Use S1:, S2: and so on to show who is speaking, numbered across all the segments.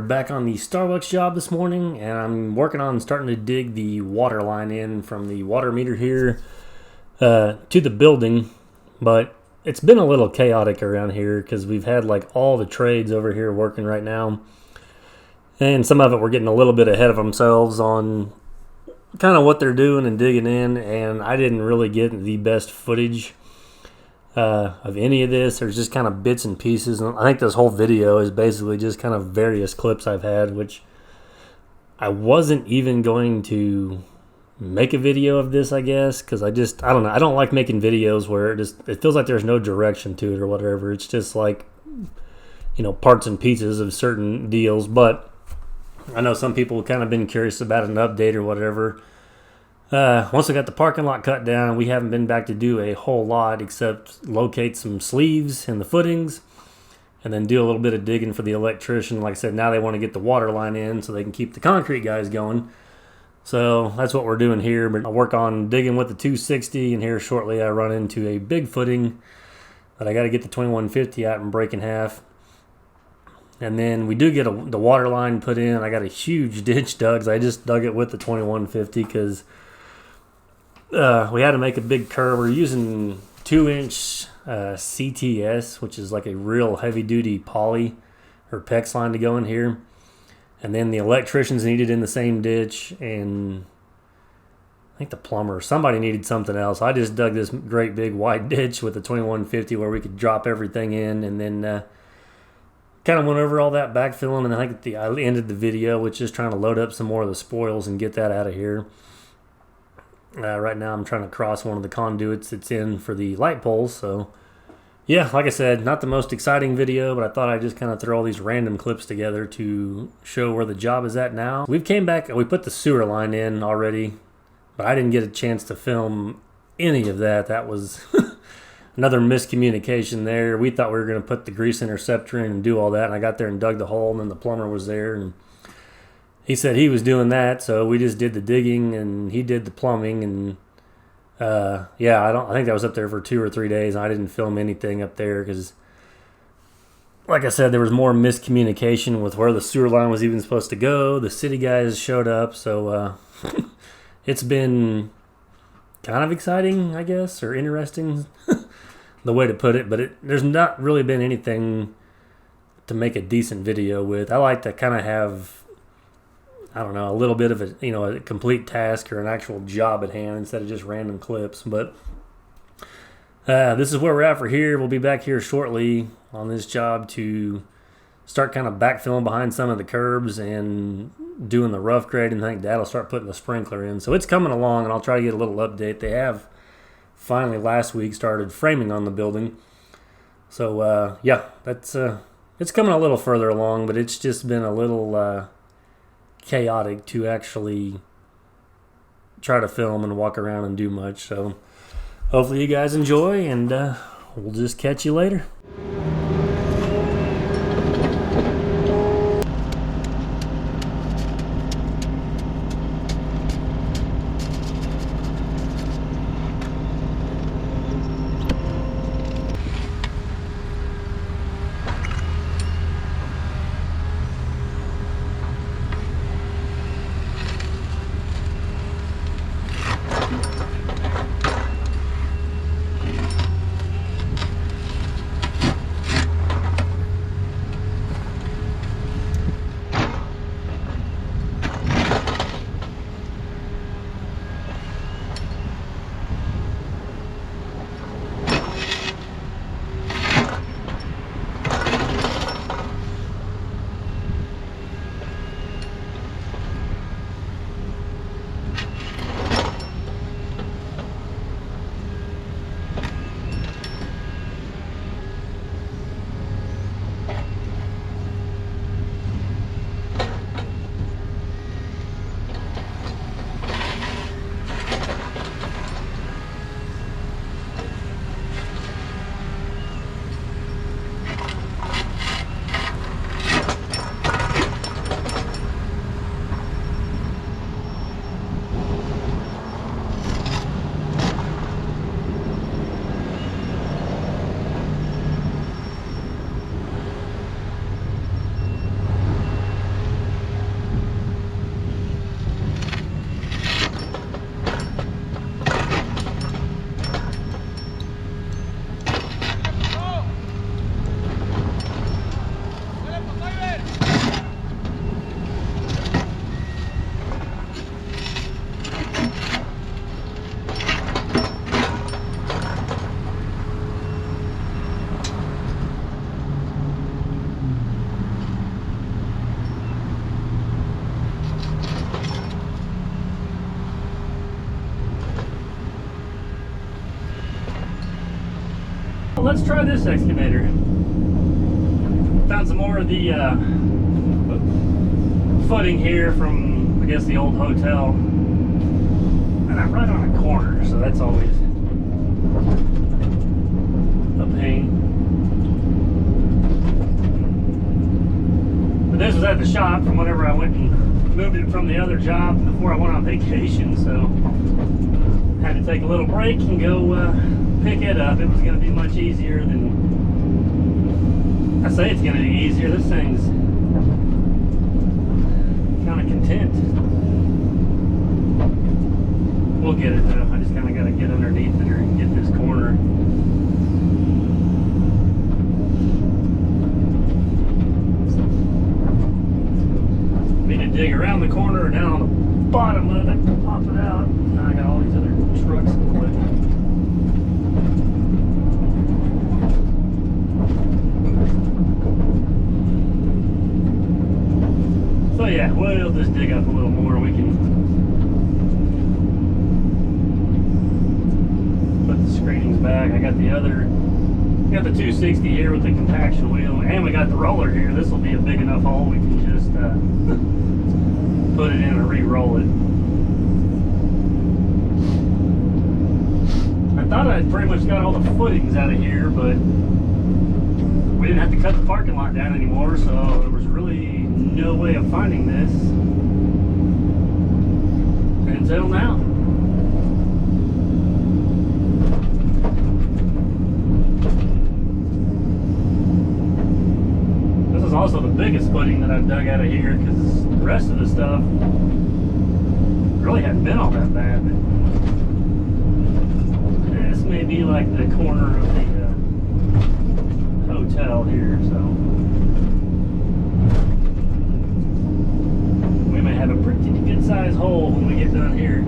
S1: back on the Starbucks job this morning, and I'm working on starting to dig the water line in from the water meter here to the building. But it's been a little chaotic around here because we've had like all the trades over here working right now, and some of it were getting a little bit ahead of themselves on kind of what they're doing and digging in, and I didn't really get the best footage of any of this. There's just kind of bits and pieces, and I think this whole video is basically just kind of various clips I've had, which I wasn't even going to make a video of this, I guess, because I don't know, I don't like making videos where it feels like there's no direction to it or whatever. It's just like, parts and pieces of certain deals. But I know some people have kind of been curious about an update or whatever. Once we got the parking lot cut down, we haven't been back to do a whole lot except locate some sleeves in the footings and then do a little bit of digging for the electrician. Like I said, now they want to get the water line in so they can keep the concrete guys going. So that's what we're doing here. But I'll work on digging with the 260, and here shortly I run into a big footing that I got to get the 2150 out and break in half. And then we do get the water line put in. I got a huge ditch dug. I just dug it with the 2150 because we had to make a big curve. We're using 2-inch CTS, which is like a real heavy-duty poly or PEX line to go in here. And then the electricians needed in the same ditch, and I think the plumber, somebody needed something else. I just dug this great big wide ditch with the 2150 where we could drop everything in, and then kind of went over all that backfilling, and I think I ended the video with just trying to load up some more of the spoils and get that out of here. Right now I'm trying to cross one of the conduits that's in for the light poles. So yeah, like I said, not the most exciting video, but I thought I'd just kind of throw all these random clips together to show where the job is at now. We came back and we put the sewer line in already, but I didn't get a chance to film any of that. That was another miscommunication there. We thought we were going to put the grease interceptor in and do all that, and I got there and dug the hole, and then the plumber was there, and he said he was doing that, so we just did the digging, and he did the plumbing, and yeah, I think that was up there for 2 or 3 days, and I didn't film anything up there because, like I said, there was more miscommunication with where the sewer line was even supposed to go. The city guys showed up, so it's been kind of exciting, I guess, or interesting, the way to put it, but there's not really been anything to make a decent video with. I like to kind of have, I don't know, a little bit of a complete task or an actual job at hand instead of just random clips. But this is where we're at for here. We'll be back here shortly on this job to start kind of backfilling behind some of the curbs and doing the rough grade, and I think Dad will start putting the sprinkler in. So it's coming along, and I'll try to get a little update. They have finally last week started framing on the building. So yeah, that's it's coming a little further along, but it's just been a little chaotic to actually try to film and walk around and do much. So hopefully you guys enjoy, and we'll just catch you later. let's try this excavator. Found some more of the footing here from, I guess, the old hotel. And I'm right on a corner, so that's always a pain. But this was at the shop from whenever I went and moved it from the other job before I went on vacation, so had to take a little break and go pick it up. It was going to be much easier than, I say it's going to be easier. This thing's kind of content. We'll get it though. I just kind of got to get underneath it or get this corner. Need to dig around the corner or down on the bottom of it, pop it out. Now I got all these other trucks in the way. So yeah, we'll just dig up a little more. We can put the screenings back. I got the 260 here with the compaction wheel, and we got the roller here. This will be a big enough hole we can just put it in and re-roll it. I thought I'd pretty much got all the footings out of here, but we didn't have to cut the parking lot down anymore, so there was really no way of finding this until now. This is also the biggest footing that I've dug out of here, because the rest of the stuff really hadn't been all that bad. But this may be like the corner of the hotel here, so we may have a pretty good sized hole when we get done here.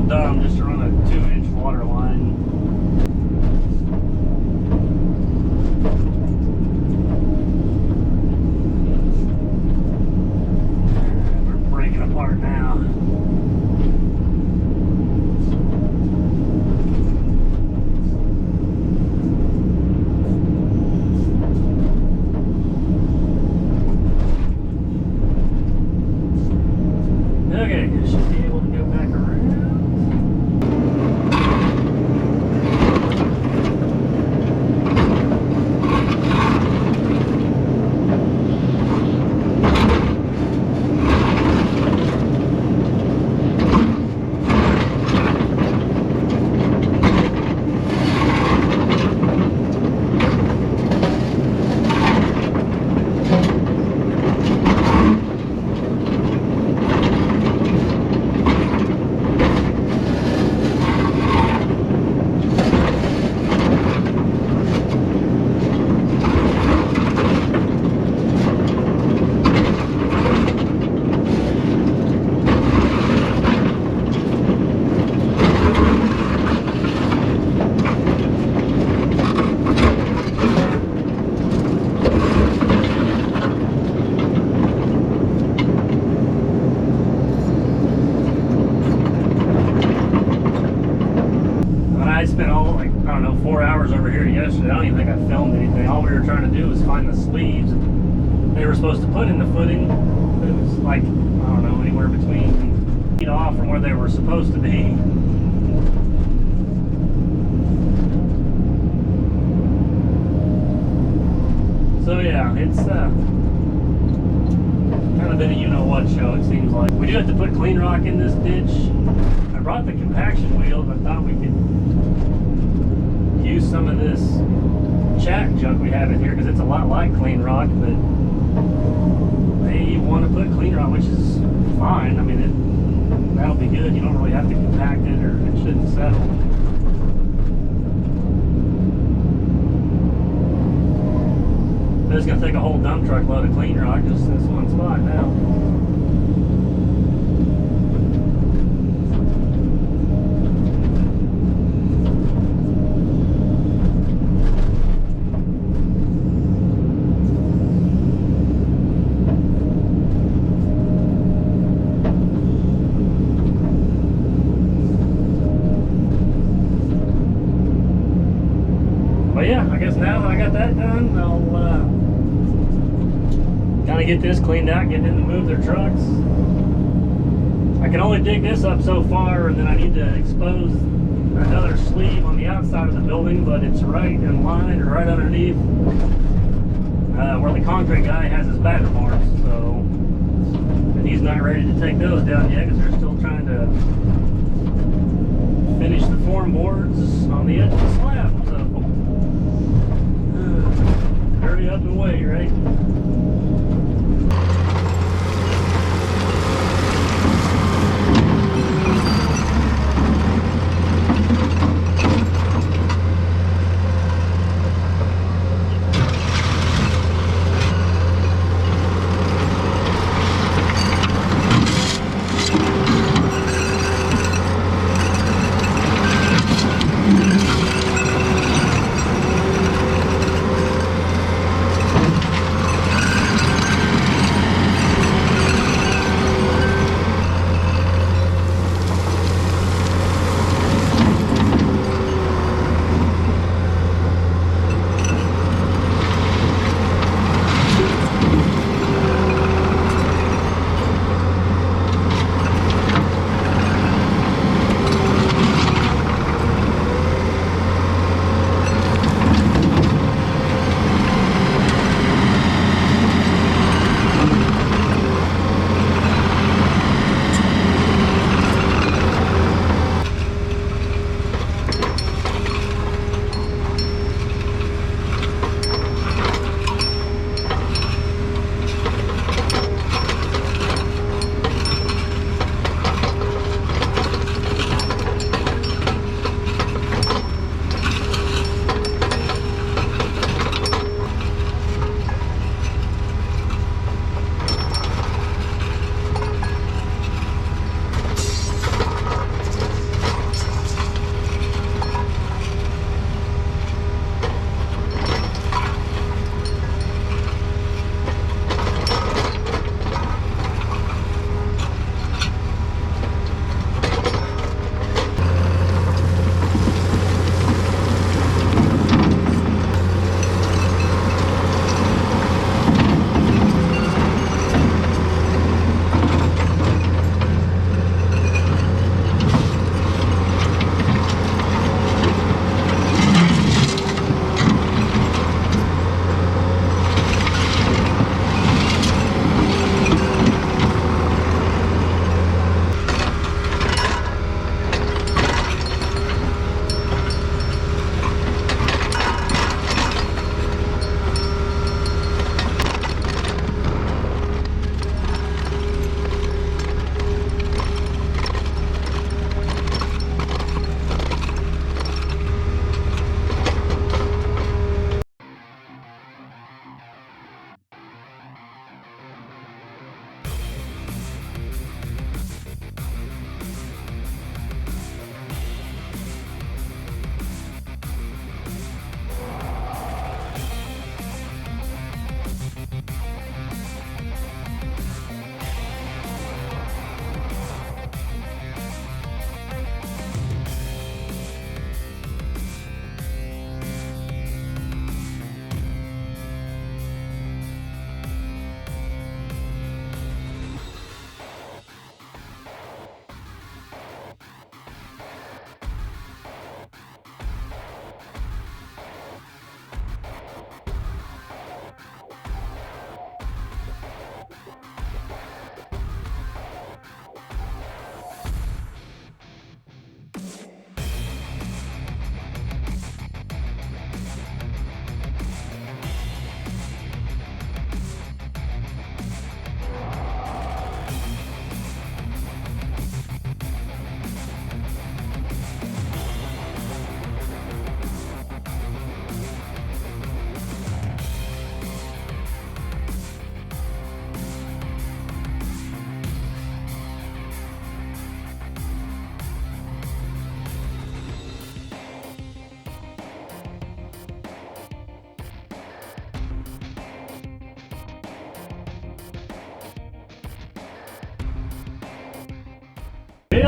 S1: Dumb just to run a 2-inch water line. We're breaking apart now. Okay, should be able to go back around. I spent all, like, I don't know, 4 hours over here yesterday. I don't even think I filmed anything. All we were trying to do was find the sleeves they were supposed to put in the footing. It was like, I don't know, anywhere between feet off from where they were supposed to be. So yeah, it's kind of been a you-know-what show, it seems like. We do have to put clean rock in this ditch. I brought the compaction wheels. I thought we could use some of this chat junk we have in here because it's a lot like clean rock, but they want to put clean rock, which is fine. I mean, that'll be good. You don't really have to compact it, or it shouldn't settle. But it's going to take a whole dump truck load of clean rock just in this one spot now. But yeah, I guess now that I got that done, I'll kind of get this cleaned out, get them to move their trucks. I can only dig this up so far, and then I need to expose another sleeve on the outside of the building, but it's right in line or right underneath where the concrete guy has his batter marks. So, and he's not ready to take those down yet because they're still trying to finish the form boards on the edge of the slab. So, hurry up and wait, right?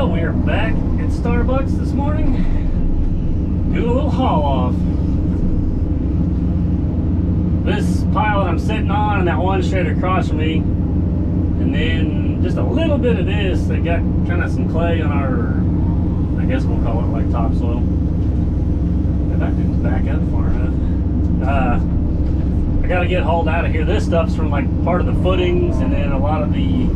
S1: Well, we are back at Starbucks this morning, doing a little haul off. This pile that I'm sitting on and that one straight across from me, and then just a little bit of this, they got kind of some clay on our, I guess we'll call it like topsoil. If I didn't back up far enough. I gotta get hauled out of here. This stuff's from like part of the footings and then a lot of the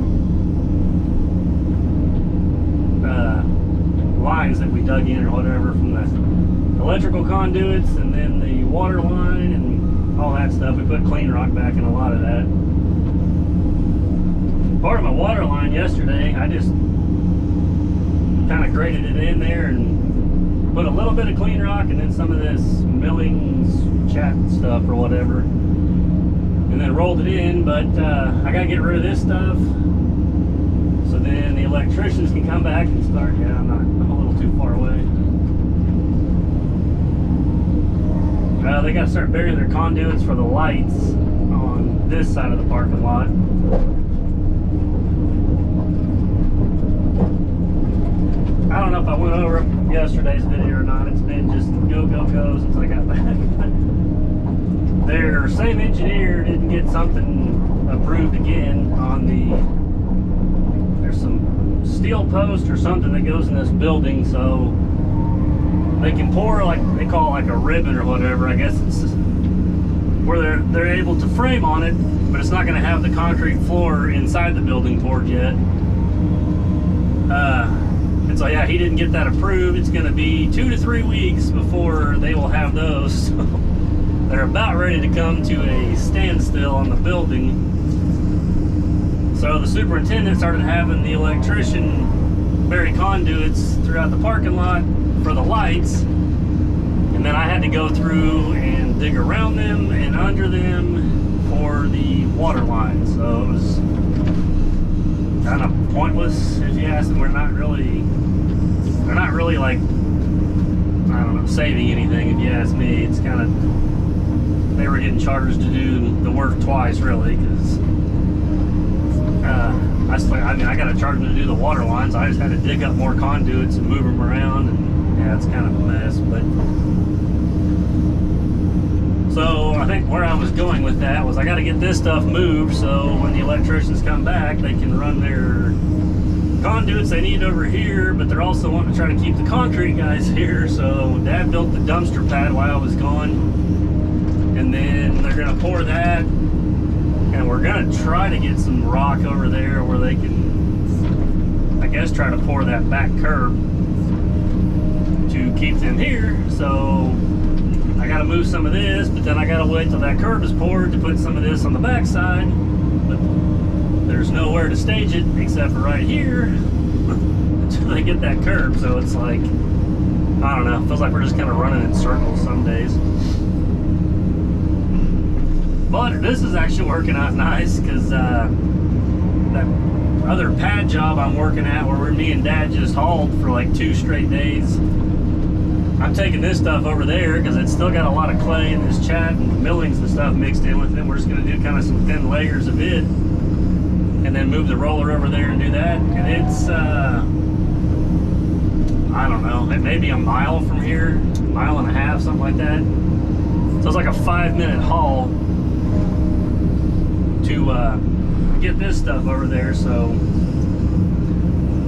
S1: lines that we dug in or whatever from the electrical conduits and then the water line and all that stuff. We put clean rock back in a lot of that. Part of my water line yesterday, I just kind of graded it in there and put a little bit of clean rock and then some of this millings chat stuff or whatever, and then rolled it in. But I gotta get rid of this stuff so then the electricians can come back and start. Yeah, I'm a little too far away. They gotta start burying their conduits for the lights on this side of the parking lot. I don't know if I went over yesterday's video or not. It's been just go since I got back. Their same engineer didn't get something approved again on there's some steel post or something that goes in this building, so they can pour, like they call it, like a ribbon or whatever. I guess it's where they're able to frame on it, but it's not going to have the concrete floor inside the building poured yet. And so yeah, he didn't get that approved. It's going to be 2 to 3 weeks before they will have those. So they're about ready to come to a standstill on the building. So the superintendent started having the electrician bury conduits throughout the parking lot for the lights, and then I had to go through and dig around them and under them for the water line. So it was kind of pointless, if you ask them. They're not really like, I don't know, saving anything, if you ask me. It's kind of, they were getting charged to do the work twice, really, because I got to charge them to do the water lines. I just had to dig up more conduits and move them around, and yeah, it's kind of a mess. But so I think where I was going with that was I got to get this stuff moved so when the electricians come back, they can run their conduits they need over here, but they're also wanting to try to keep the concrete guys here. So Dad built the dumpster pad while I was gone, and then they're going to pour that, and we're going to try to get some rock over there where they can, I guess, try to pour that back curb to keep them here. So I got to move some of this, but then I got to wait till that curb is poured to put some of this on the back side. But there's nowhere to stage it except for right here until they get that curb. So it's like, I don't know, it feels like we're just kind of running in circles some days. But this is actually working out nice, because that other pad job I'm working at, where me and Dad just hauled for like 2 straight days, I'm taking this stuff over there because it's still got a lot of clay and this chat and millings and stuff mixed in with it. We're just going to do kind of some thin layers of it, and then move the roller over there and do that. And it's, I don't know, it may be a mile from here, 1.5 miles, something like that. So it's like a 5-minute haul to get this stuff over there. So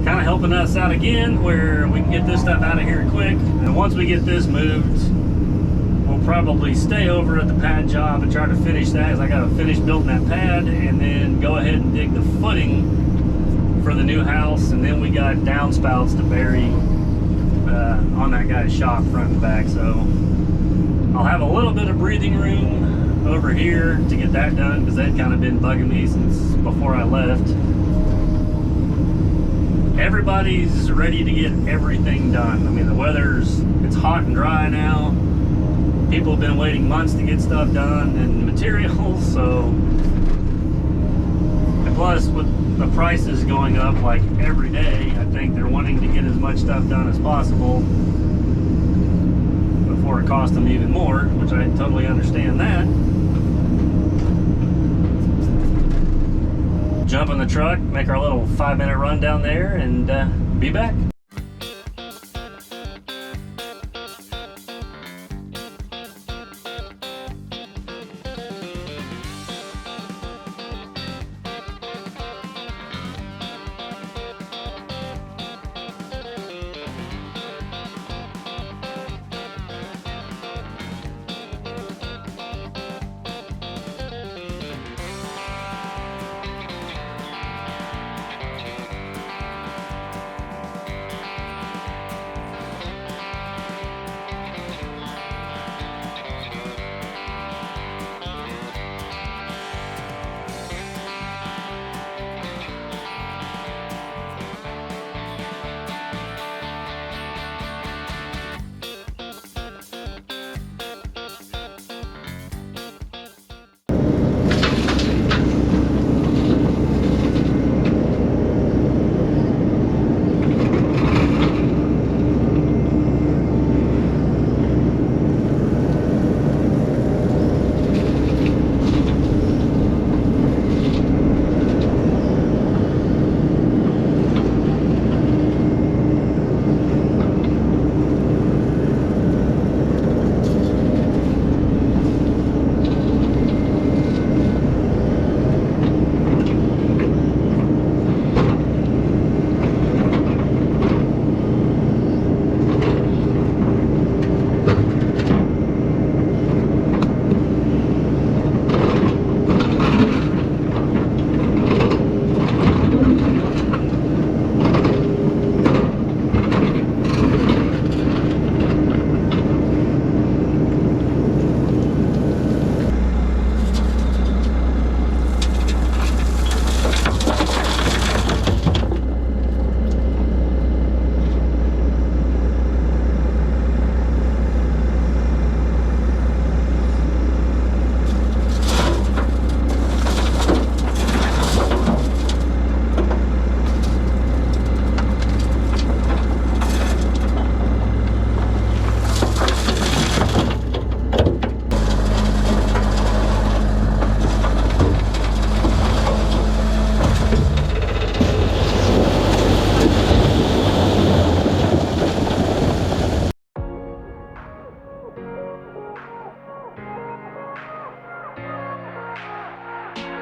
S1: kind of helping us out again, where we can get this stuff out of here quick. And once we get this moved, we'll probably stay over at the pad job and try to finish that, because I got to finish building that pad and then go ahead and dig the footing for the new house. And then we got downspouts to bury on that guy's shop front and back. So I'll have a little bit of breathing room over here to get that done, because that kind of been bugging me since before I left. Everybody's ready to get everything done. I mean, the it's hot and dry now. People have been waiting months to get stuff done and materials. So, and plus with the prices going up like every day, I think they're wanting to get as much stuff done as possible before it costs them even more, which I totally understand that. Jump in the truck, make our little 5-minute run down there, and be back.